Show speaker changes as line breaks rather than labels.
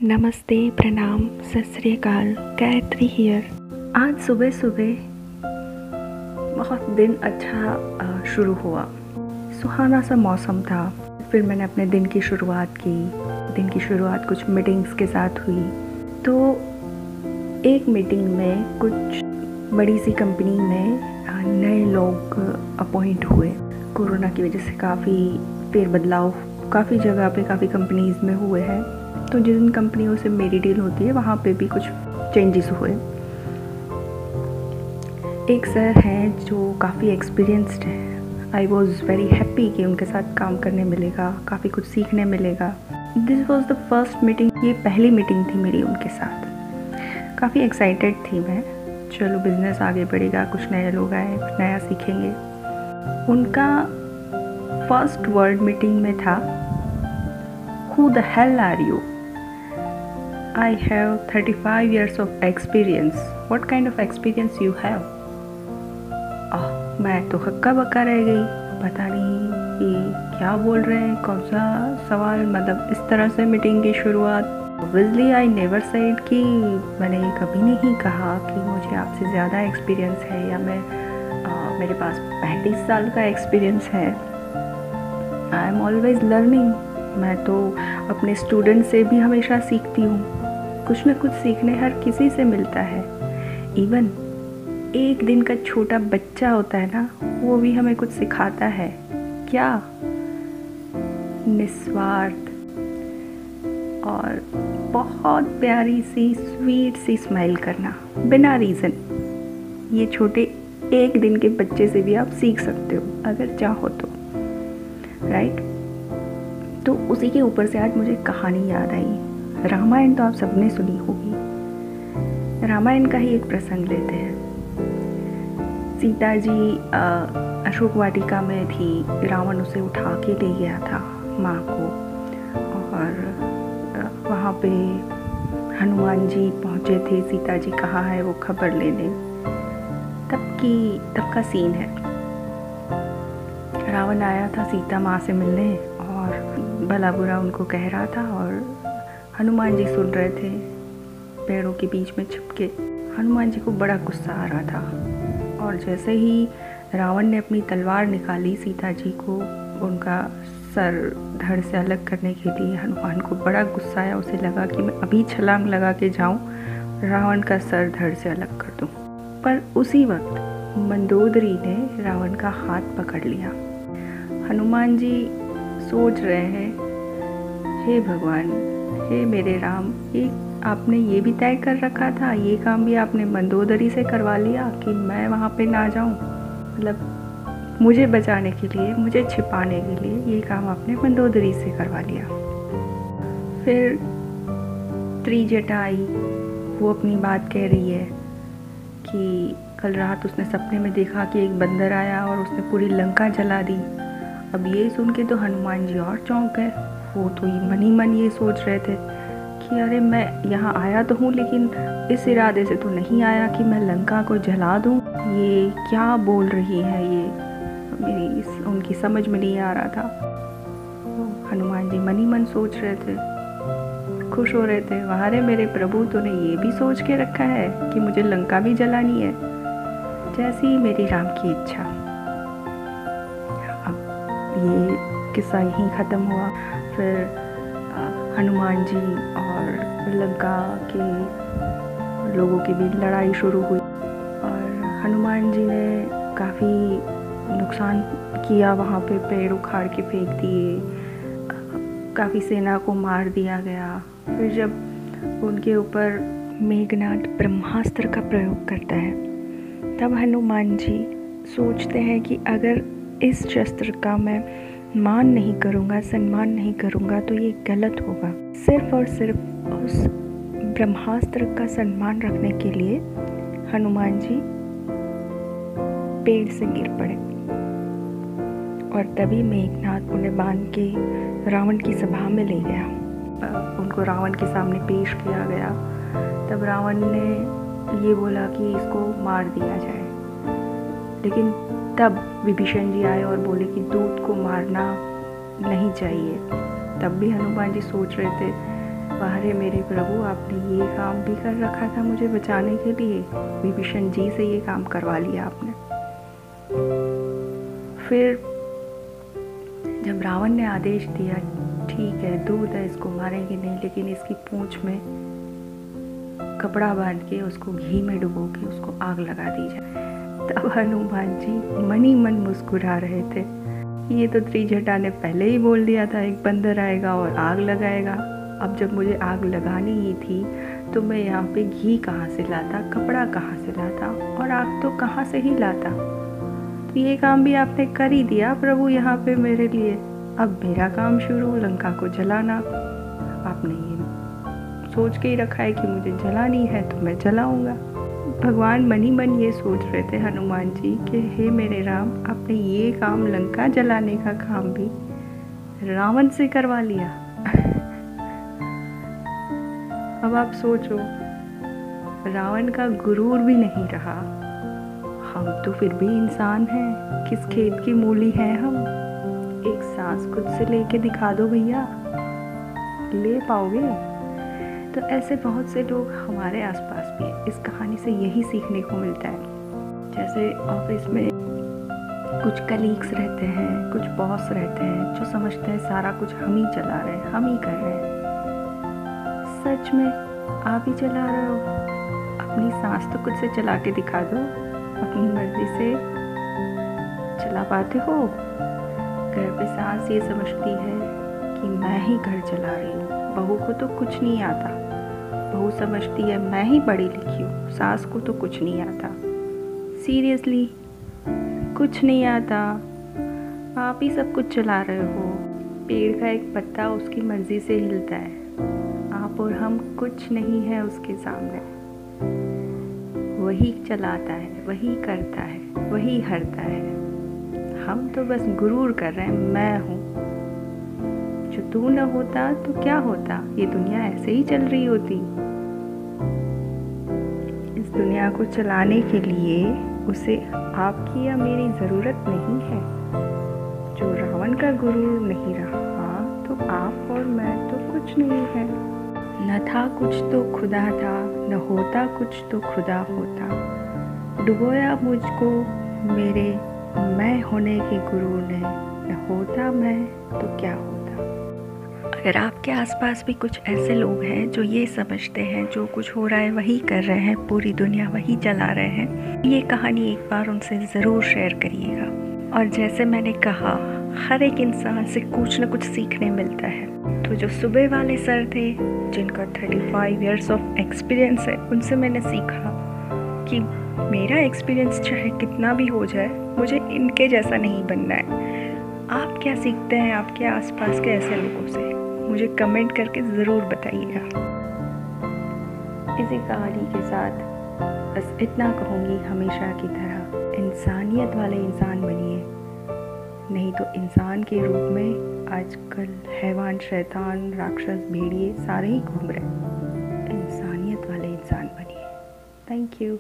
नमस्ते, प्रणाम, सत श्री अकाल। गायत्री हियर। आज सुबह सुबह बहुत दिन अच्छा शुरू हुआ। सुहाना सा मौसम था। फिर मैंने अपने दिन की शुरुआत की। दिन की शुरुआत कुछ मीटिंग्स के साथ हुई। तो एक मीटिंग में कुछ बड़ी सी कंपनी में नए लोग अपॉइंट हुए। कोरोना की वजह से काफ़ी फेरबदलाव काफ़ी जगह पे काफ़ी कंपनीज़ में हुए हैं। तो जिन कंपनियों से मेरी डील होती है वहाँ पे भी कुछ चेंजेस हुए। एक सर हैं जो काफ़ी एक्सपीरियंस्ड हैं। आई वॉज़ वेरी हैप्पी कि उनके साथ काम करने मिलेगा, काफ़ी कुछ सीखने मिलेगा। This was the first meeting, ये पहली मीटिंग थी मेरी उनके साथ। काफ़ी एक्साइटेड थी मैं। चलो बिज़नेस आगे बढ़ेगा, कुछ नए लोग आए, कुछ नया सीखेंगे। उनका फर्स्ट वर्ड मीटिंग में था, Who the hell are you? I have 35 years of experience. What kind of experience you have? मैं तो हक्का बक्का रह गई। पता नहीं ये क्या बोल रहे हैं, कौन सा सवाल। मतलब इस तरह से मीटिंग की शुरुआत। Obviously I never said कि मैंने कभी नहीं कहा कि मुझे आपसे ज़्यादा एक्सपीरियंस है या मेरे पास 35 साल का एक्सपीरियंस है। I am always learning. मैं तो अपने स्टूडेंट से भी हमेशा सीखती हूँ। कुछ न कुछ सीखने हर किसी से मिलता है। इवन एक दिन का छोटा बच्चा होता है ना, वो भी हमें कुछ सिखाता है। क्या? निस्वार्थ और बहुत प्यारी सी स्वीट सी स्माइल करना बिना रीज़न। ये छोटे एक दिन के बच्चे से भी आप सीख सकते हो अगर चाहो तो, राइट? तो उसी के ऊपर से आज मुझे कहानी याद आई। रामायण तो आप सबने सुनी होगी। रामायण का ही एक प्रसंग लेते हैं। सीता जी अशोक वाटिका में थी। रावण उसे उठा के ले गया था, माँ को। और वहाँ पे हनुमान जी पहुँचे थे। सीता जी कहाँ है वो खबर लेने। तब का सीन है। रावण आया था सीता माँ से मिलने और भला बुरा उनको कह रहा था और हनुमान जी सुन रहे थे पेड़ों के बीच में छिपके। हनुमान जी को बड़ा गुस्सा आ रहा था और जैसे ही रावण ने अपनी तलवार निकाली सीता जी को उनका सर धड़ से अलग करने के लिए, हनुमान को बड़ा गुस्सा आया। उसे लगा कि मैं अभी छलांग लगा के जाऊं, रावण का सर धड़ से अलग कर दूं। पर उसी वक्त मंदोदरी ने रावण का हाथ पकड़ लिया। हनुमान जी सोच रहे हैं, हे भगवान, हे मेरे राम, ये आपने ये भी तय कर रखा था, ये काम भी आपने मंदोदरी से करवा लिया कि मैं वहाँ पे ना जाऊँ। मतलब मुझे बचाने के लिए, मुझे छिपाने के लिए ये काम आपने मंदोदरी से करवा लिया। फिर त्रिजटा आई। वो अपनी बात कह रही है कि कल रात उसने सपने में देखा कि एक बंदर आया और उसने पूरी लंका जला दी। अब ये सुन के तो हनुमान जी और चौंक गए। वो तो मन ही मन ये सोच रहे थे कि अरे मैं यहाँ आया तो हूँ, लेकिन इस इरादे से तो नहीं आया कि मैं लंका को जला दूँ। ये क्या बोल रही है, ये उनकी समझ में नहीं आ रहा था। हनुमान जी मन ही मन सोच रहे थे, खुश हो रहे थे। वाह रे मेरे प्रभु, तूने ये भी सोच के रखा है कि मुझे लंका भी जलानी है। जैसी मेरी राम की इच्छा। ये किस्सा यहीं ख़त्म हुआ। फिर हनुमान जी और लंका के लोगों की भी लड़ाई शुरू हुई और हनुमान जी ने काफ़ी नुकसान किया। वहाँ पे पेड़ उखाड़ के फेंक दिए, काफ़ी सेना को मार दिया गया। फिर जब उनके ऊपर मेघनाद ब्रह्मास्त्र का प्रयोग करता है, तब हनुमान जी सोचते हैं कि अगर इस शस्त्र का मैं मान नहीं करूँगा, सम्मान नहीं करूँगा तो ये गलत होगा। सिर्फ और सिर्फ उस ब्रह्मास्त्र का सम्मान रखने के लिए हनुमान जी पेड़ से गिर पड़े और तभी मेघनाद उन्हें बांध के रावण की सभा में ले गया। उनको रावण के सामने पेश किया गया। तब रावण ने ये बोला कि इसको मार दिया जाए, लेकिन तब विभीषण जी आए और बोले कि दूत को मारना नहीं चाहिए। तब भी हनुमान जी सोच रहे थे वाह मेरे प्रभु, आपने ये काम भी कर रखा था मुझे बचाने के लिए। विभीषण जी से ये काम करवा लिया आपने। फिर जब रावण ने आदेश दिया, ठीक है दूध है, इसको मारेंगे नहीं, लेकिन इसकी पूंछ में कपड़ा बांध के उसको घी में डुबो के उसको आग लगा दी जाए, तब हनुमान जी मन ही मन मुस्कुरा रहे थे। ये तो त्रिजटा ने पहले ही बोल दिया था एक बंदर आएगा और आग लगाएगा। अब जब मुझे आग लगानी ही थी तो मैं यहाँ पे घी कहाँ से लाता, कपड़ा कहाँ से लाता और आग तो कहाँ से ही लाता। तो ये काम भी आपने कर ही दिया प्रभु यहाँ पे मेरे लिए। अब मेरा काम शुरू, लंका को जलाना। आपने ये सोच के ही रखा है कि मुझे जलानी है तो मैं जलाऊंगा। भगवान मन ही मन ये सोच रहे थे हनुमान जी कि हे मेरे राम, आपने ये काम लंका जलाने का काम भी रावण से करवा लिया। अब आप सोचो, रावण का गुरूर भी नहीं रहा। हम तो फिर भी इंसान हैं, किस खेत की मूली हैं हम। एक सांस खुद से लेके दिखा दो भैया, ले पाओगे? तो ऐसे बहुत से लोग हमारे आसपास भी हैं। इस कहानी से यही सीखने को मिलता है। जैसे ऑफिस में कुछ कलीग्स रहते हैं, कुछ बॉस रहते हैं जो समझते हैं सारा कुछ हम ही चला रहे हैं, हम ही कर रहे हैं। सच में आप ही चला रहे हो? अपनी सांस तो खुद से चला के दिखा दो, अपनी मर्जी से चला पाते हो? घर पे सास ये समझती है कि मैं ही घर चला रही हूँ, बहू को तो कुछ नहीं आता। बहू समझती है मैं ही पढ़ी लिखी हूँ, सास को तो कुछ नहीं आता। सीरियसली कुछ नहीं आता, आप ही सब कुछ चला रहे हो। पेड़ का एक पत्ता उसकी मर्जी से हिलता है, आप और हम कुछ नहीं है उसके सामने। वही चलाता है, वही करता है, वही हरता है। हम तो बस गुरूर कर रहे हैं, मैं हूँ। जो तू न होता तो क्या होता, ये दुनिया ऐसे ही चल रही होती। इस दुनिया को चलाने के लिए उसे आपकी या मेरी ज़रूरत नहीं है। जो रावण का गुरूर नहीं रहा तो आप और मैं तो कुछ नहीं है। न था कुछ तो खुदा था, न होता कुछ तो खुदा होता। डुबोया मुझको मेरे मैं होने के गुरूर ने, न होता मैं तो क्या होता। अगर आपके आसपास भी कुछ ऐसे लोग हैं जो ये समझते हैं जो कुछ हो रहा है वही कर रहे हैं, पूरी दुनिया वही चला रहे हैं, ये कहानी एक बार उनसे ज़रूर शेयर करिएगा। और जैसे मैंने कहा, हर एक इंसान से कुछ न कुछ सीखने मिलता है। तो जो सुबह वाले सर थे जिनका 35 इयर्स ऑफ एक्सपीरियंस है, उनसे मैंने सीखा कि मेरा एक्सपीरियंस चाहे कितना भी हो जाए, मुझे इनके जैसा नहीं बनना है। आप क्या सीखते हैं आपके आसपास के ऐसे लोगों से? मुझे कमेंट करके ज़रूर बताइएगा। इसी कहानी के साथ बस इतना कहूँगी, हमेशा की तरह इंसानियत वाले इंसान बनिए, नहीं तो इंसान के रूप में आजकल हैवान, शैतान, राक्षस, भेड़िए सारे ही घूम रहे हैं। इंसानियत वाले इंसान बनिए। Thank you.